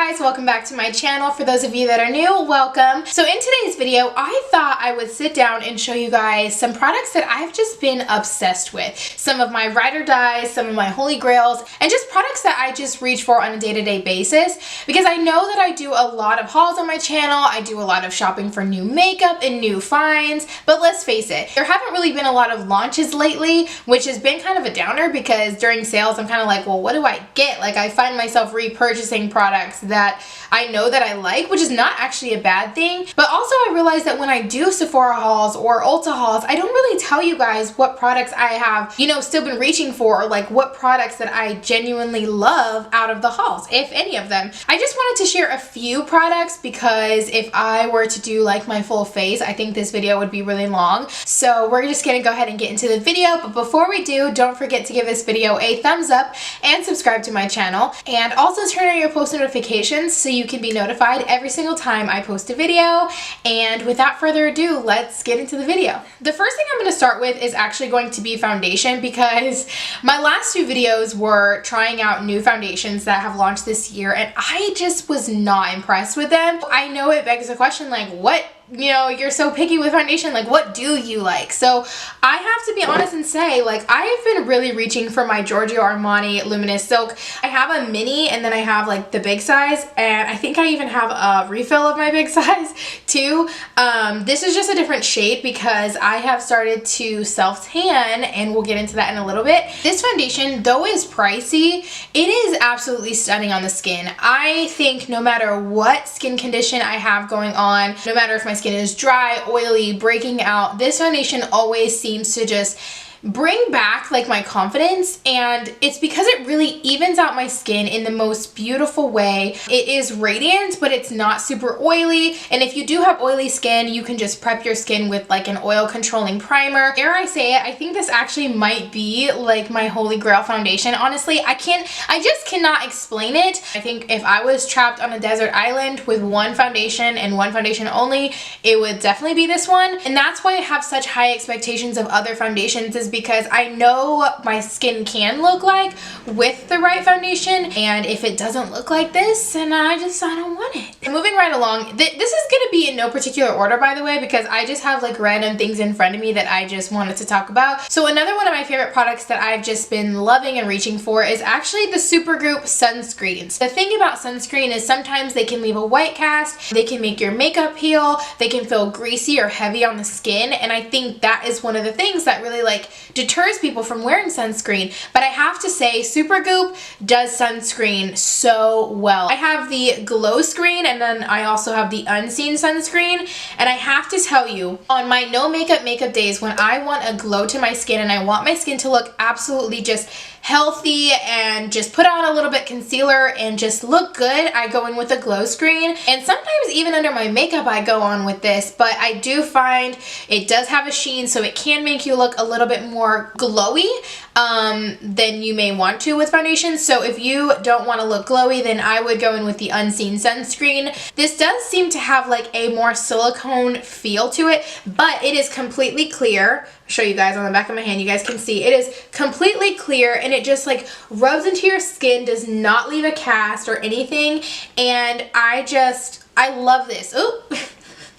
guys, welcome back to my channel. For those of you that are new, welcome. So in today's video, I thought I would sit down and show you guys some products that I've just been obsessed with. Some of my ride or dies, some of my holy grails, and just products that I just reach for on a day-to-day basis, because I know that I do a lot of hauls on my channel. I do a lot of shopping for new makeup and new finds, but let's face it, there haven't really been a lot of launches lately, which has been kind of a downer because during sales, I'm kind of like, well, what do I get? Like, I find myself repurchasing products that I know that I like, which is not actually a bad thing. But also I realized that when I do Sephora hauls or Ulta hauls, I don't really tell you guys what products I have, still been reaching for, or like what products that I genuinely love out of the hauls, if any of them. I just wanted to share a few products because if I were to do like my full face, I think this video would be really long. So we're just gonna go ahead and get into the video. But before we do, don't forget to give this video a thumbs up and subscribe to my channel. And also turn on your post notifications so you can be notified every single time I post a video. And without further ado, let's get into the video. The first thing I'm going to start with is actually going to be foundation, because my last two videos were trying out new foundations that have launched this year and I just was not impressed with them. I know it begs the question, like, what? You're so picky with foundation, like what do you like? So I have to be honest and say, like, I've been really reaching for my Giorgio Armani Luminous Silk. I have a mini and then I have like the big size, and I think I even have a refill of my big size too. This is just a different shade because I have started to self-tan, and we'll get into that in a little bit. This foundation, though is pricey, it is absolutely stunning on the skin. I think no matter what skin condition I have going on, no matter if my skin is dry, oily, breaking out, this foundation always seems to just bring back like my confidence, and it's because it really evens out my skin in the most beautiful way. It is radiant, but it's not super oily, and if you do have oily skin, you can just prep your skin with like an oil controlling primer. Dare I say it, I think this actually might be like my holy grail foundation. Honestly, I just cannot explain it. I think if I was trapped on a desert island with one foundation and one foundation only, it would definitely be this one. And that's why I have such high expectations of other foundations, is because I know what my skin can look like with the right foundation, and if it doesn't look like this, then I don't want it. Moving right along, this is gonna be in no particular order, by the way, because I just have like random things in front of me that I just wanted to talk about. So another one of my favorite products that I've just been loving and reaching for is actually the Supergoop sunscreens. The thing about sunscreen is sometimes they can leave a white cast, they can make your makeup peel, they can feel greasy or heavy on the skin, and I think that is one of the things that really like deters people from wearing sunscreen. But I have to say, Supergoop does sunscreen so well. I have the glow screen, and then I also have the unseen sunscreen, and I have to tell you, on my no makeup days, when I want a glow to my skin and I want my skin to look absolutely just healthy and just put on a little bit concealer and just look good, I go in with a glow screen. And sometimes even under my makeup I go on with this, but I do find it does have a sheen, so it can make you look a little bit more glowy than you may want to with foundation. So if you don't want to look glowy, then I would go in with the unseen sunscreen. This does seem to have like a more silicone feel to it, but it is completely clear. I'll show you guys on the back of my hand, you guys can see it is completely clear, and it just like rubs into your skin, does not leave a cast or anything, and I love this. Oh.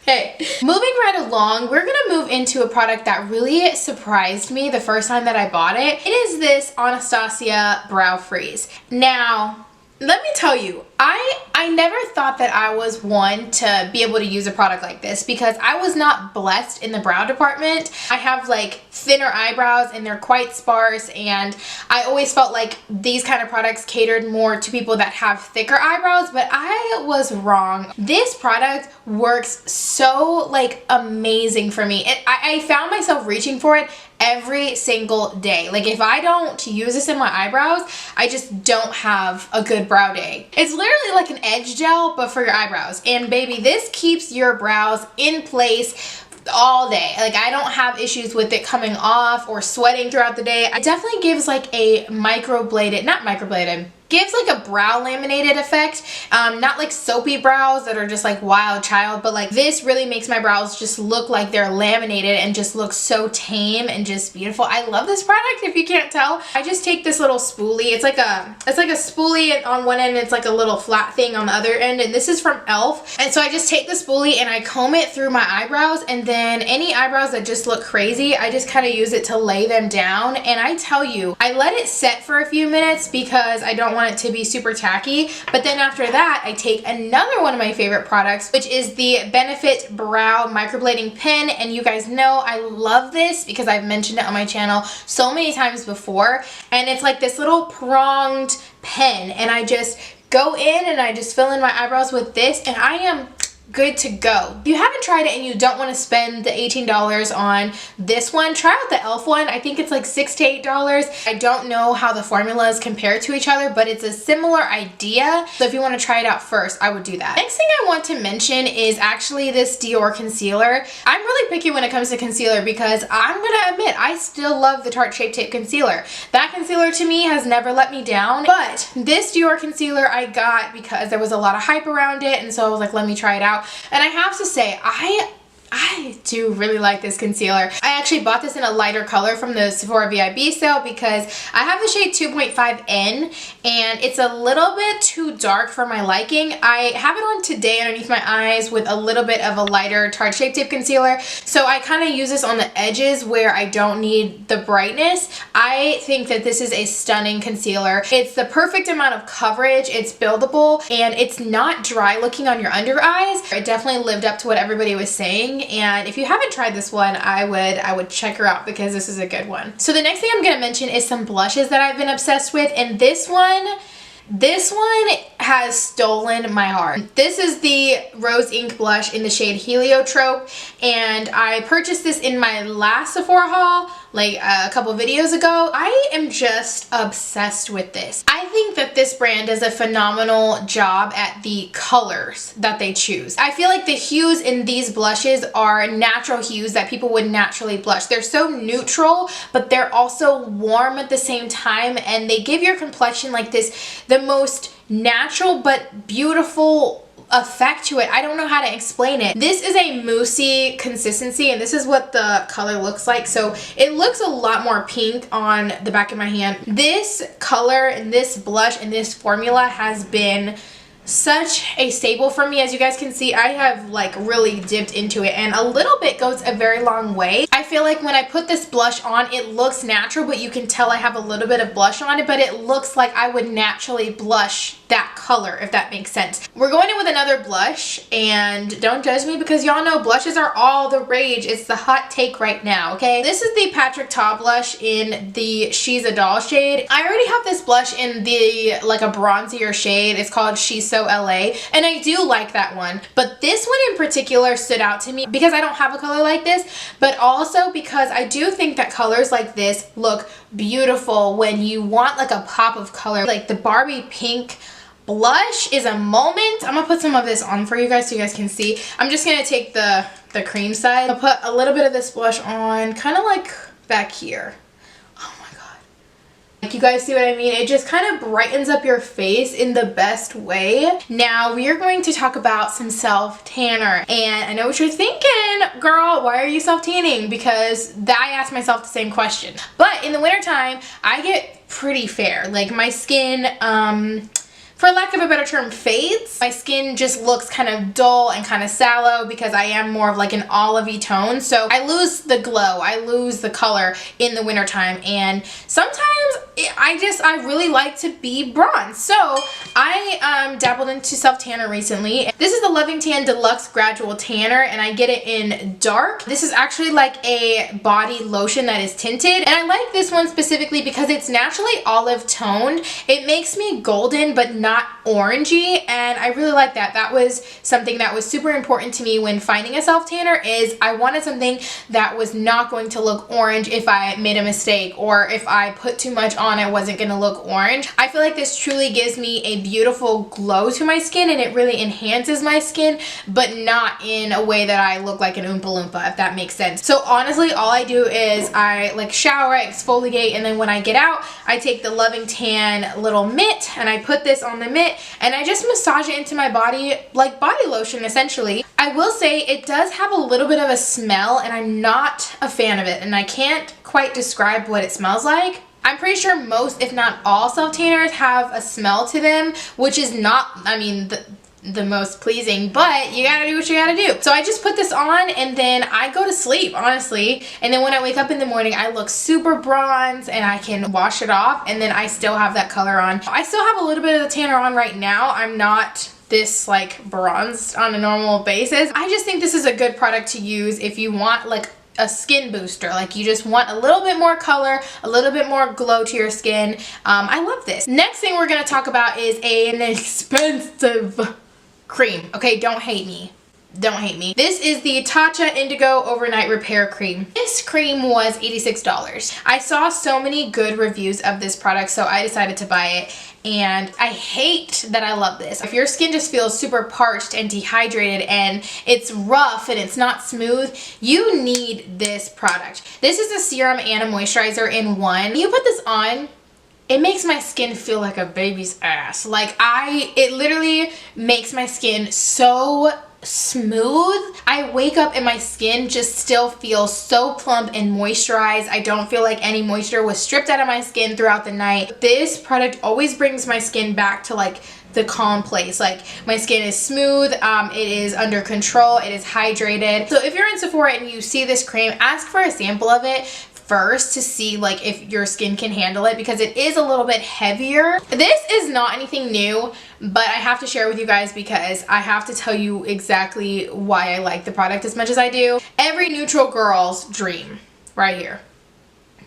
Okay, moving right along, we're gonna move into a product that really surprised me the first time that I bought it. It is this Anastasia Brow Freeze. Now, let me tell you, I never thought that I was one to be able to use a product like this, because I was not blessed in the brow department. I have like thinner eyebrows and they're quite sparse, and I always felt like these kind of products catered more to people that have thicker eyebrows, but I was wrong. This product works so like amazing for me. I found myself reaching for it every single day. Like, if I don't use this in my eyebrows, I just don't have a good brow day. It's literally like an edge gel, but for your eyebrows. And baby, this keeps your brows in place all day. Like, I don't have issues with it coming off or sweating throughout the day. It definitely gives like a microbladed, not microbladed, gives like a brow laminated effect. Not like soapy brows that are just like wild child, but like this really makes my brows just look like they're laminated and just look so tame and just beautiful. I love this product, if you can't tell. I just take this little spoolie. It's like a spoolie on one end, it's like a little flat thing on the other end, and this is from e.l.f. And so I just take the spoolie and I comb it through my eyebrows, and then any eyebrows that just look crazy, I just kind of use it to lay them down. And I tell you, I let it set for a few minutes because I don't want it to be super tacky. But then after that, I take another one of my favorite products, which is the Benefit Brow Microblading Pen. And you guys know I love this because I've mentioned it on my channel so many times before. And it's like this little pronged pen, and I just go in and I just fill in my eyebrows with this, and I am good to go. If you haven't tried it and you don't want to spend the $18 on this one, try out the e.l.f. one. I think it's like $6 to $8. I don't know how the formulas compare to each other, but it's a similar idea. So if you want to try it out first, I would do that. Next thing I want to mention is actually this DIor concealer. I'm really picky when it comes to concealer because I'm gonna admit I still love the Tarte Shape Tape concealer. That concealer to me has never let me down, but this DIor concealer I got because there was a lot of hype around it, and so I was like, let me try it out. And I have to say, I do really like this concealer. I actually bought this in a lighter color from the Sephora VIB sale because I have the shade 2.5N and it's a little bit too dark for my liking. I have it on today underneath my eyes with a little bit of a lighter Tarte Shape Tape concealer. So I kind of use this on the edges where I don't need the brightness. I think that this is a stunning concealer. It's the perfect amount of coverage, it's buildable, and it's not dry looking on your under eyes. It definitely lived up to what everybody was saying. And if you haven't tried this one, I would check her out because this is a good one. So the next thing I'm going to mention is some blushes that I've been obsessed with, and this one has stolen my heart. This is the Rose Ink blush in the shade Heliotrope, and I purchased this in my last Sephora haul like a couple videos ago. I am just obsessed with this. I think that this brand does a phenomenal job at the colors that they choose. I feel like the hues in these blushes are natural hues that people would naturally blush. They're so neutral, but they're also warm at the same time, and they give your complexion like this, the most natural but beautiful effect to it. I don't know how to explain it. This is a moussey consistency, and this is what the color looks like. So it looks a lot more pink on the back of my hand. This color and this blush and this formula has been such a staple for me. As you guys can see, I have like really dipped into it, and a little bit goes a very long way. I feel like when I put this blush on, it looks natural, but you can tell I have a little bit of blush on it, but it looks like I would naturally blush that color, if that makes sense. We're going in with another blush, and don't judge me because y'all know blushes are all the rage. It's the hot take right now, okay? This is the Patrick Ta blush in the She's a Doll shade. I already have this blush in the like a bronzier shade. It's called She's So LA, and I do like that one, but this one in particular stood out to me because I don't have a color like this, but also because I do think that colors like this look beautiful when you want like a pop of color. Like the Barbie pink blush is a moment. I'm gonna put some of this on for you guys so you guys can see. I'm just gonna take the cream side. I'll put a little bit of this blush on, kind of like back here. Oh my god. Like, you guys see what I mean? It just kind of brightens up your face in the best way. Now we are going to talk about some self-tanner, and I know what you're thinking, girl, why are you self-tanning? Because I asked myself the same question. But in the wintertime, I get pretty fair. Like my skin, for lack of a better term, fades. My skin just looks kind of dull and kind of sallow because I am more of like an olivey tone. So I lose the glow, I lose the color in the wintertime, and sometimes I really like to be bronze. So I dabbled into self-tanner recently. This is the Loving Tan Deluxe Gradual Tanner, and I get it in dark. This is actually like a body lotion that is tinted, and I like this one specifically because it's naturally olive toned. It makes me golden but not orangey, and I really like that. That was something that was super important to me when finding a self-tanner, is I wanted something that was not going to look orange if I made a mistake or if I put too much on on it wasn't gonna look orange. I feel like this truly gives me a beautiful glow to my skin, and it really enhances my skin, but not in a way that I look like an Oompa Loompa, if that makes sense. So honestly, all I do is I like shower, I exfoliate, and then when I get out, I take the Loving Tan little mitt and I put this on the mitt and I just massage it into my body like body lotion essentially. I will say it does have a little bit of a smell and I'm not a fan of it, and I can't quite describe what it smells like. I'm pretty sure most, if not all, self-tanners have a smell to them, which is not, I mean, the most pleasing, but you gotta do what you gotta do. So I just put this on and then I go to sleep, honestly. And then when I wake up in the morning, I look super bronze and I can wash it off, and then I still have that color on. I still have a little bit of the tanner on right now. I'm not this like bronzed on a normal basis. I just think this is a good product to use if you want like a skin booster, like you just want a little bit more color, a little bit more glow to your skin. I love this. Next thing we're gonna talk about is an expensive cream. Okay, don't hate me. Don't hate me. This is the Tatcha Indigo Overnight Repair Cream. This cream was $86. I saw so many good reviews of this product, so I decided to buy it. And I hate that I love this. If your skin just feels super parched and dehydrated and it's rough and it's not smooth, you need this product. This is a serum and a moisturizer in one. You put this on, it makes my skin feel like a baby's ass. Like it literally makes my skin so smooth. I wake up and my skin just still feels so plump and moisturized. I don't feel like any moisture was stripped out of my skin throughout the night. This product always brings my skin back to like the calm place. Like my skin is smooth, it is under control, it is hydrated. So if you're in Sephora and you see this cream, ask for a sample of it first to see like if your skin can handle it, because it is a little bit heavier. This is not anything new, but I have to share with you guys because I have to tell you exactly why I like the product as much as I do. Every neutral girl's dream right here.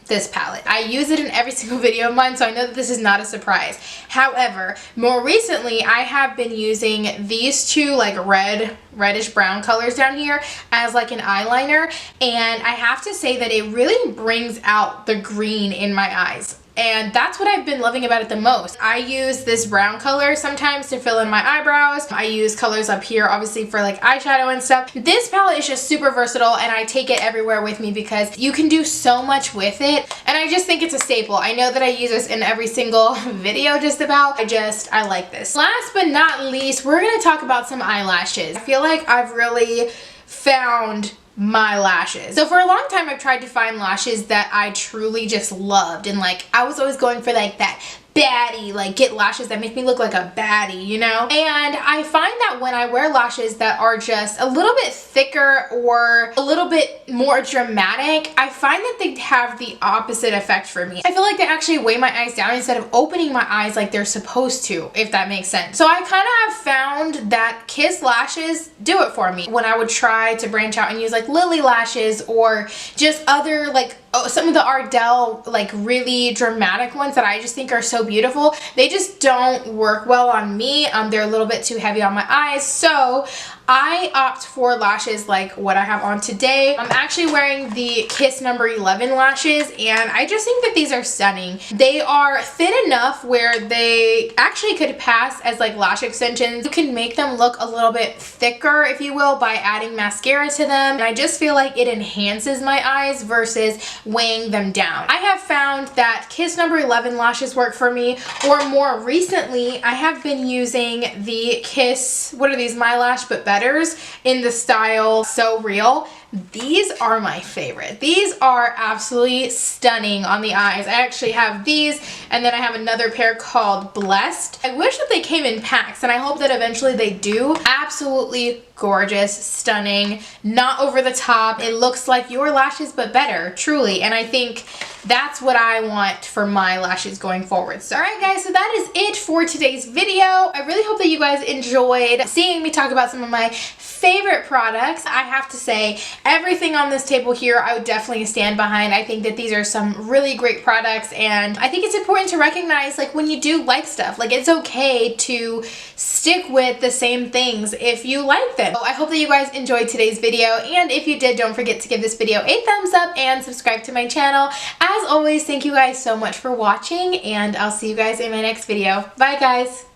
This palette. I use it in every single video of mine, so I know that this is not a surprise. However, more recently I have been using these two like reddish brown colors down here as like an eyeliner, and I have to say that it really brings out the green in my eyes. And that's what I've been loving about it the most. I use this brown color sometimes to fill in my eyebrows. I use colors up here obviously for like eyeshadow and stuff. This palette is just super versatile and I take it everywhere with me because you can do so much with it. And I just think it's a staple. I know that I use this in every single video just about. I like this. Last but not least, we're gonna talk about some eyelashes. I feel like I've really found my lashes. So for a long time I've tried to find lashes that I truly just loved, and like I was always going for like that baddie, like get lashes that make me look like a baddie, you know? And I find that when I wear lashes that are just a little bit thicker or a little bit more dramatic, I find that they have the opposite effect for me. I feel like they actually weigh my eyes down instead of opening my eyes like they're supposed to, if that makes sense. So I kind of have found that Kiss lashes do it for me. When I would try to branch out and use like Lily lashes or just other like some of the Ardell like really dramatic ones that I just think are so beautiful, they just don't work well on me. They're a little bit too heavy on my eyes, so I opt for lashes like what I have on today. I'm actually wearing the Kiss number 11 lashes, and I just think that these are stunning. They are thin enough where they actually could pass as like lash extensions. You can make them look a little bit thicker, if you will, by adding mascara to them. And I just feel like it enhances my eyes versus weighing them down. I have found that Kiss number 11 lashes work for me, or more recently I have been using the Kiss, what are these, My Lash But Better in the style So Real. These are my favorite. These are absolutely stunning on the eyes. I actually have these, and then I have another pair called Blessed. I wish that they came in packs, and I hope that eventually they do. Absolutely gorgeous, stunning, not over the top. It looks like your lashes but better, truly. And I think that's what I want for my lashes going forward. So alright guys, so that is it for today's video. I really hope that you guys enjoyed seeing me talk about some of my favorite products. I have to say, everything on this table here I would definitely stand behind. I think that these are some really great products, and I think it's important to recognize like when you do like stuff, like it's okay to stick with the same things if you like them. So I hope that you guys enjoyed today's video, and if you did, don't forget to give this video a thumbs up and subscribe to my channel. as always, thank you guys so much for watching, and I'll see you guys in my next video. Bye guys!